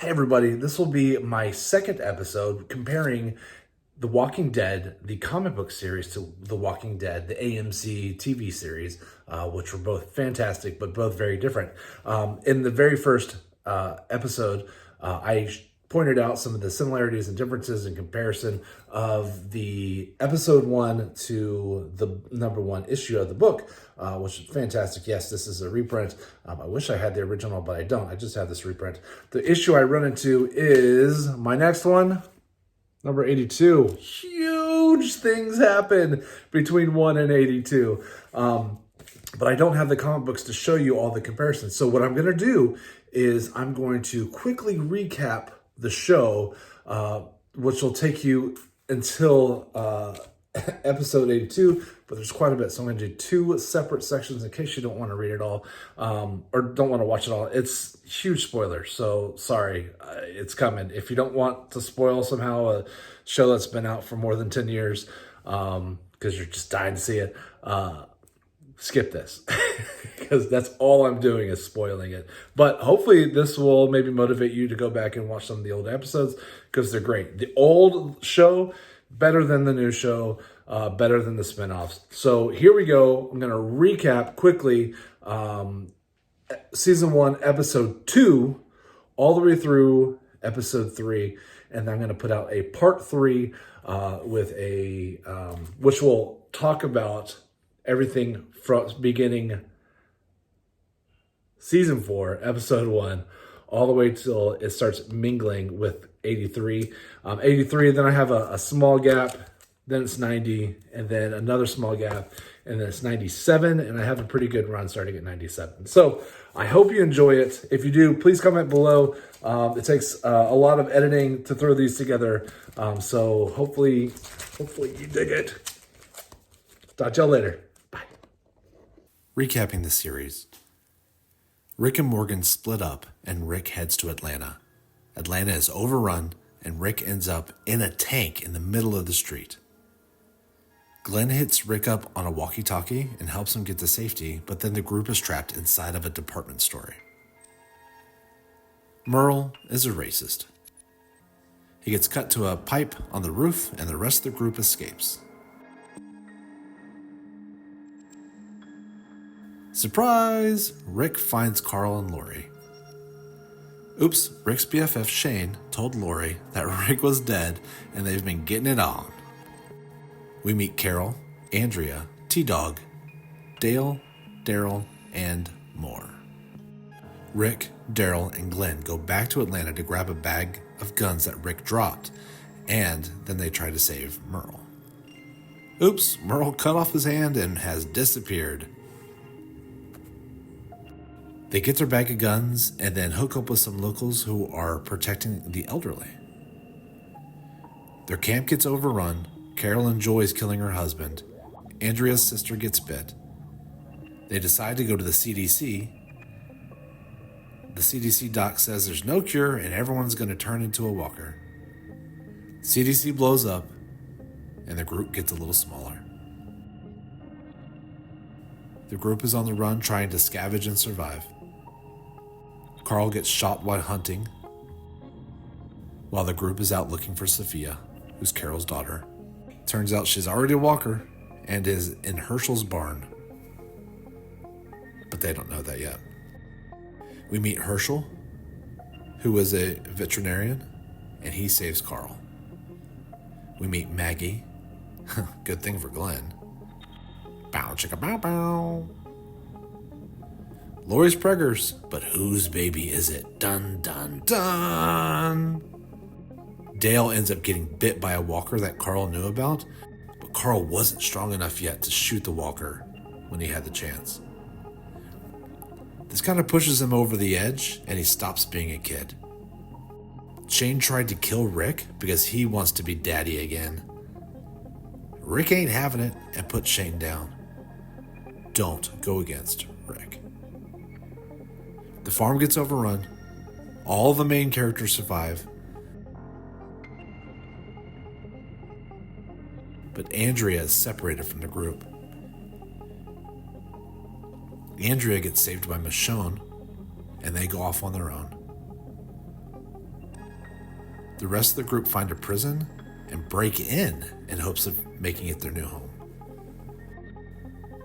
Hey everybody, this will be my second episode comparing The Walking Dead, the comic book series, to The Walking Dead, the AMC TV series, which were both fantastic, but both very different. In the very first episode, I pointed out some of the similarities and differences in comparison of the episode 1 to the number 1 issue of the book, which is fantastic. Yes, this is a reprint. I wish I had the original, but I don't. I just have this reprint. The issue I run into is my next one, number 82. Huge things happen between 1 and 82. But I don't have the comic books to show you all the comparisons. So what I'm going to do is I'm going to quickly recap the show, which will take you until episode 82, but there's quite a bit. So I'm going to do 2 separate sections in case you don't want to read it all, or don't want to watch it all. It's huge spoilers, so sorry, it's coming. If you don't want to spoil somehow a show that's been out for more than 10 years, because you're just dying to see it, skip this because that's all I'm doing is spoiling it. But hopefully this will maybe motivate you to go back and watch some of the old episodes because they're great. The old show, better than the new show, better than the spinoffs. So here we go. I'm going to recap quickly season 1, episode 2, all the way through episode 3. And then I'm going to put out a part 3 with a, which will talk about everything from beginning season 4, episode 1, all the way till it starts mingling with 83. 83, then I have a small gap, then it's 90, and then another small gap, and then it's 97, and I have a pretty good run starting at 97. So I hope you enjoy it. If you do, please comment below. It takes a lot of editing to throw these together, so hopefully you dig it. Talk to y'all later. Recapping the series. Rick and Morgan split up and Rick heads to Atlanta. Atlanta is overrun and Rick ends up in a tank in the middle of the street. Glenn hits Rick up on a walkie-talkie and helps him get to safety, but then the group is trapped inside of a department store. Merle is a racist. He gets cut to a pipe on the roof and the rest of the group escapes. Surprise! Rick finds Carl and Lori. Oops, Rick's BFF Shane told Lori that Rick was dead and they've been getting it on. We meet Carol, Andrea, T-Dog, Dale, Daryl, and more. Rick, Daryl, and Glenn go back to Atlanta to grab a bag of guns that Rick dropped, and then they try to save Merle. Oops, Merle cut off his hand and has disappeared. They get their bag of guns and then hook up with some locals who are protecting the elderly. Their camp gets overrun. Carol enjoys killing her husband. Andrea's sister gets bit. They decide to go to the CDC. The CDC doc says there's no cure and everyone's going to turn into a walker. CDC blows up and the group gets a little smaller. The group is on the run trying to scavenge and survive. Carl gets shot while hunting, while the group is out looking for Sophia, who's Carol's daughter. Turns out she's already a walker and is in Herschel's barn, but they don't know that yet. We meet Herschel, who is a veterinarian, and he saves Carl. We meet Maggie. Good thing for Glenn. Bow chicka bow bow. Lori's preggers, but whose baby is it? Dun dun dun. Dale ends up getting bit by a walker that Carl knew about, but Carl wasn't strong enough yet to shoot the walker when he had the chance. This kind of pushes him over the edge, and he stops being a kid. Shane tried to kill Rick because he wants to be daddy again. Rick ain't having it and puts Shane down. Don't go against Rick. The farm gets overrun. All the main characters survive. But Andrea is separated from the group. Andrea gets saved by Michonne, and they go off on their own. The rest of the group find a prison and break in hopes of making it their new home.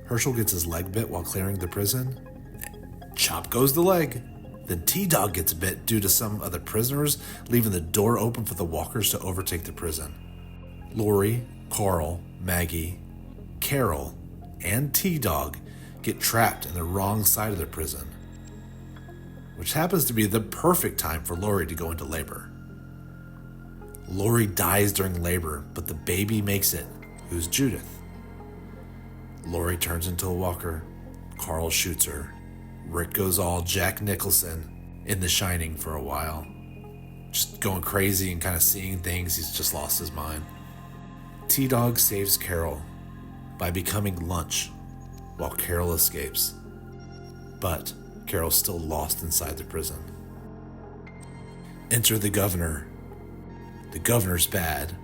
Herschel gets his leg bit while clearing the prison. Chop goes the leg. Then T-Dog gets bit due to some of the prisoners leaving the door open for the walkers to overtake the prison. Lori, Carl, Maggie, Carol, and T-Dog get trapped in the wrong side of the prison, which happens to be the perfect time for Lori to go into labor. Lori dies during labor, but the baby makes it, who's Judith. Lori turns into a walker. Carl shoots her. Rick goes all Jack Nicholson in The Shining for a while. Just going crazy and kind of seeing things. He's just lost his mind. T-Dog saves Carol by becoming lunch while Carol escapes. But Carol's still lost inside the prison. Enter the governor. The governor's bad.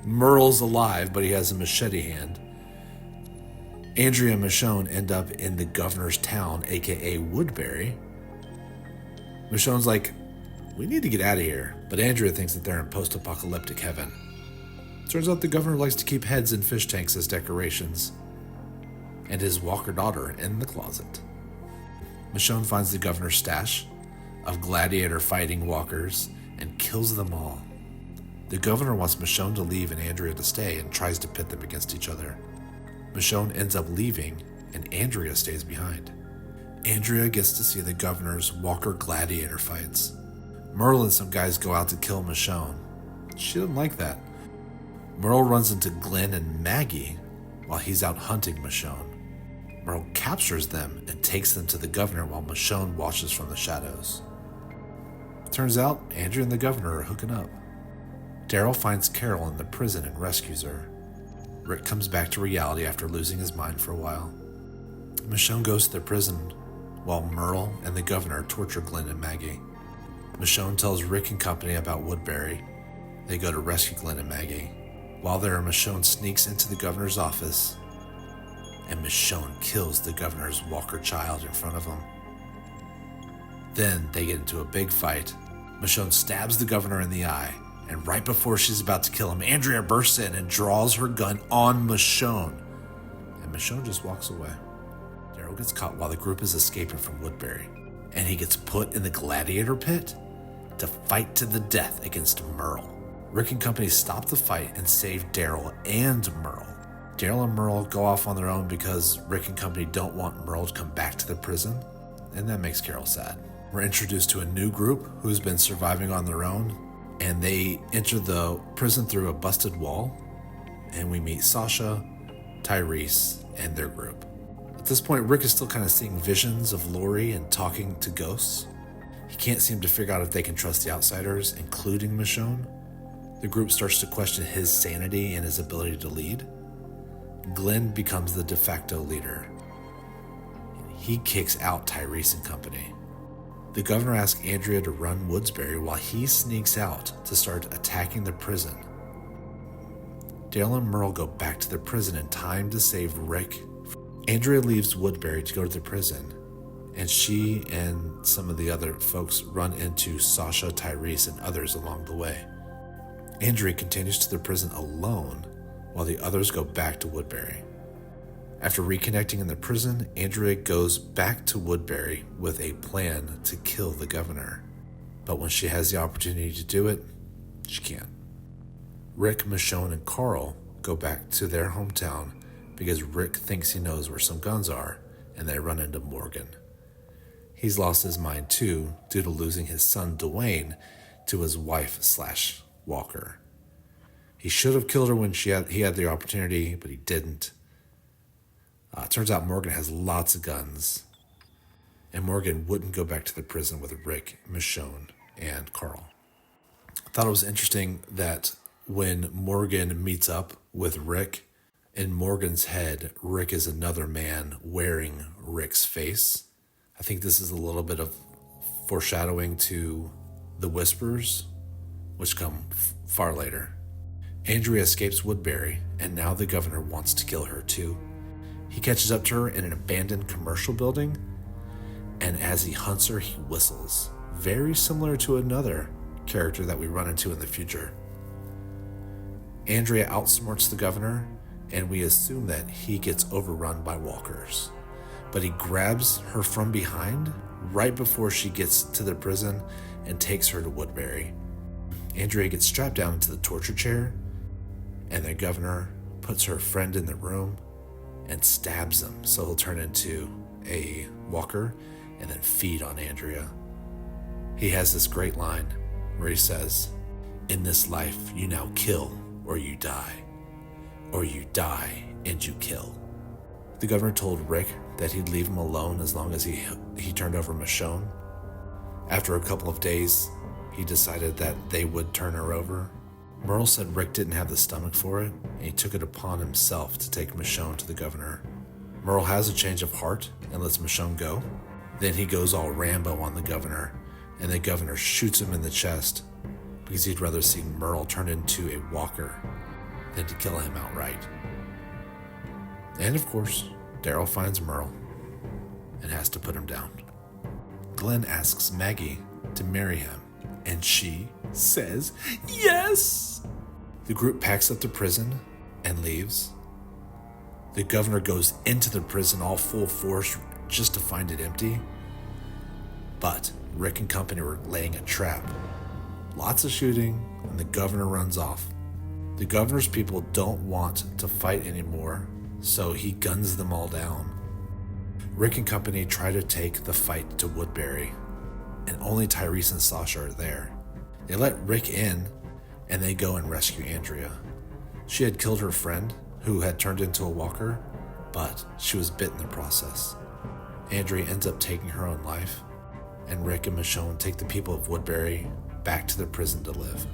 Merle's alive, but he has a machete hand. Andrea and Michonne end up in the governor's town, aka Woodbury. Michonne's like, we need to get out of here, but Andrea thinks that they're in post-apocalyptic heaven. Turns out the governor likes to keep heads in fish tanks as decorations, and his walker daughter in the closet. Michonne finds the governor's stash of gladiator fighting walkers and kills them all. The governor wants Michonne to leave and Andrea to stay and tries to pit them against each other. Michonne ends up leaving and Andrea stays behind. Andrea gets to see the governor's walker gladiator fights. Merle and some guys go out to kill Michonne. She didn't like that. Merle runs into Glenn and Maggie while he's out hunting Michonne. Merle captures them and takes them to the governor while Michonne watches from the shadows. Turns out Andrea and the governor are hooking up. Daryl finds Carol in the prison and rescues her. Rick comes back to reality after losing his mind for a while. Michonne goes to the prison while Merle and the governor torture Glenn and Maggie. Michonne tells Rick and company about Woodbury. They go to rescue Glenn and Maggie. While there, Michonne sneaks into the governor's office, and Michonne kills the governor's walker child in front of him. Then they get into a big fight. Michonne stabs the governor in the eye, and right before she's about to kill him, Andrea bursts in and draws her gun on Michonne, and Michonne just walks away. Daryl gets caught while the group is escaping from Woodbury, and he gets put in the gladiator pit to fight to the death against Merle. Rick and company stop the fight and save Daryl and Merle. Daryl and Merle go off on their own because Rick and company don't want Merle to come back to the prison, and that makes Carol sad. We're introduced to a new group who's been surviving on their own, and they enter the prison through a busted wall, and we meet Sasha, Tyrese, and their group. At this point, Rick is still kind of seeing visions of Lori and talking to ghosts. He can't seem to figure out if they can trust the outsiders, including Michonne. The group starts to question his sanity and his ability to lead. Glenn becomes the de facto leader. He kicks out Tyrese and company. The governor asks Andrea to run Woodsbury while he sneaks out to start attacking the prison. Dale and Merle go back to the prison in time to save Rick. Andrea leaves Woodbury to go to the prison, and she and some of the other folks run into Sasha, Tyrese, and others along the way. Andrea continues to the prison alone while the others go back to Woodbury. After reconnecting in the prison, Andrea goes back to Woodbury with a plan to kill the governor. But when she has the opportunity to do it, she can't. Rick, Michonne, and Carl go back to their hometown because Rick thinks he knows where some guns are, and they run into Morgan. He's lost his mind too due to losing his son Dwayne to his wife/Walker. He should have killed her when he had the opportunity, but he didn't. Turns out Morgan has lots of guns, and Morgan wouldn't go back to the prison with Rick, Michonne, and Carl. I thought it was interesting that when Morgan meets up with Rick, in Morgan's head, Rick is another man wearing Rick's face. I think this is a little bit of foreshadowing to the Whispers, which come far later. Andrea escapes Woodbury, and now the governor wants to kill her too. He catches up to her in an abandoned commercial building, and as he hunts her, he whistles, very similar to another character that we run into in the future. Andrea outsmarts the governor, and we assume that he gets overrun by walkers. But he grabs her from behind right before she gets to the prison and takes her to Woodbury. Andrea gets strapped down into the torture chair, and the governor puts her friend in the room and stabs him so he'll turn into a walker and then feed on Andrea. He has this great line where he says, "In this life, you now kill or you die, or you die and you kill." The governor told Rick that he'd leave him alone as long as he turned over Michonne. After a couple of days, he decided that they would turn her over. Merle said Rick didn't have the stomach for it, and he took it upon himself to take Michonne to the governor. Merle has a change of heart and lets Michonne go. Then he goes all Rambo on the governor, and the governor shoots him in the chest because he'd rather see Merle turn into a walker than to kill him outright. And of course, Daryl finds Merle and has to put him down. Glenn asks Maggie to marry him, and she says yes. The group packs up the prison and leaves. The governor goes into the prison all full force just to find it empty. But Rick and company were laying a trap. Lots of shooting, and the governor runs off. The governor's people don't want to fight anymore, so he guns them all down. Rick and company try to take the fight to Woodbury, and only Tyrese and Sasha are there. They let Rick in, and they go and rescue Andrea. She had killed her friend, who had turned into a walker, but she was bit in the process. Andrea ends up taking her own life, and Rick and Michonne take the people of Woodbury back to their prison to live.